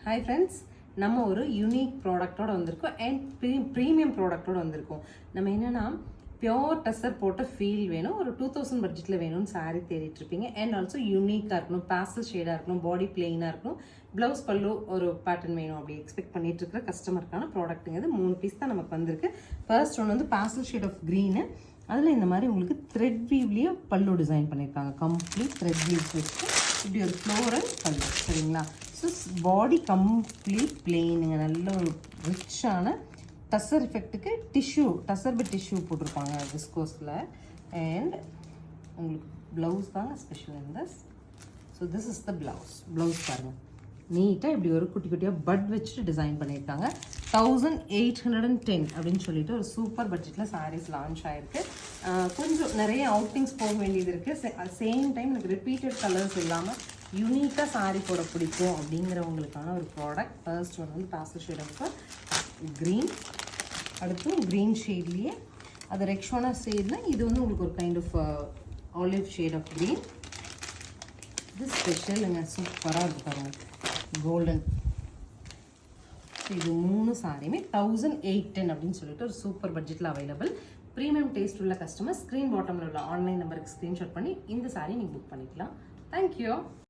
Hi friends, நம்ம ஒரு unique ப்ராடக்டோட வந்திருக்கோம் அண்ட் ப்ரீமியம் ப்ராடக்டோட வந்திருக்கோம். நம்ம என்னன்னா பியோர் டஸ்ஸர் போட்ட ஃபீல் வேணும், ஒரு 2000 பட்ஜெட்டில் வேணும்னு சாரீ தேடிட்டு இருப்பீங்க. அண்ட் ஆல்சோ யூனிக்காக இருக்கணும், பேஸ்டல் ஷேடாக இருக்கணும், பாடி பிளெயினாக இருக்கணும், ப்ளவுஸ் பல்லு ஒரு பேட்டர்ன் வேணும் அப்படி எக்ஸ்பெக்ட் பண்ணிட்டு இருக்கிற கஸ்டமருக்கான ப்ராடக்ட்டுங்கிறது 3 பீஸ் தான் நமக்கு வந்திருக்கு. ஃபர்ஸ்ட் ஒன்று வந்து பேஸ்டல் ஷேட் ஆஃப் க்ரீனு, அதில் இந்த மாதிரி உங்களுக்கு த்ரெட் வீவ்லேயே பல்லு டிசைன் பண்ணியிருக்காங்க. கம்ப்ளீட் த்ரெட் வீவ்ஸ் வச்சு இப்படி ஒரு ஃப்ளோரல் பல்லு, சரிங்களா? ஸோ பாடி கம்ப்ளீட் பிளெயினுங்க, நல்ல ஒரு ரிச்சான டஸ்ஸர் எஃபெக்ட்டுக்கு டஸ்ஸர் பை டிஷ்யூ போட்டிருப்பாங்க விஸ்கோஸில். அண்ட் உங்களுக்கு ப்ளவுஸ் தாங்க ஸ்பெஷல் இந்த. So this is the blouse பாருங்கள், நீட்டாக இப்படி ஒரு குட்டி குட்டியாக பட் வச்சுட்டு டிசைன் பண்ணியிருக்காங்க. 1810 அப்படின்னு சொல்லிட்டு ஒரு சூப்பர் பட்ஜெட்டில் சாரீஸ் லான்ச் ஆகிருக்கு. கொஞ்சம் நிறைய அவுட்டிங்ஸ் போக வேண்டியது இருக்குது. சேம் டைம் எனக்கு ரிப்பீட்டட் கலர்ஸ் இல்லாமல் யூனிக்காக சாரீ போட பிடிக்கும் அப்படிங்கிறவங்களுக்கான ஒரு ப்ராடக்ட். ஃபர்ஸ்ட் ஒன் வந்து பேஸ்டல் ஷேட் ஆஃப் க்ரீன், அடுத்து க்ரீன் ஷேட்லேயே அது ரெக்ஷோனா ஷேட்னா இது வந்து உங்களுக்கு ஒரு kind of olive shade of green. இது ஸ்பெஷலுங்க, சூப்பராக இருக்கு பாருங்க, கோல்டன். இது 3 சாரியுமே 1810 அப்படின்னு சொல்லிட்டு ஒரு சூப்பர் பட்ஜெட்டில் அவைலபிள். ப்ரீமியம் டேஸ்ட் உள்ள கஸ்டமர் ஸ்க்ரீன் பாட்டமில் உள்ள ஆன்லைன் நம்பருக்கு ஸ்க்ரீன்ஷாட் பண்ணி இந்த சாரி நீங்கள் புக் பண்ணிக்கலாம். தேங்க்யூ.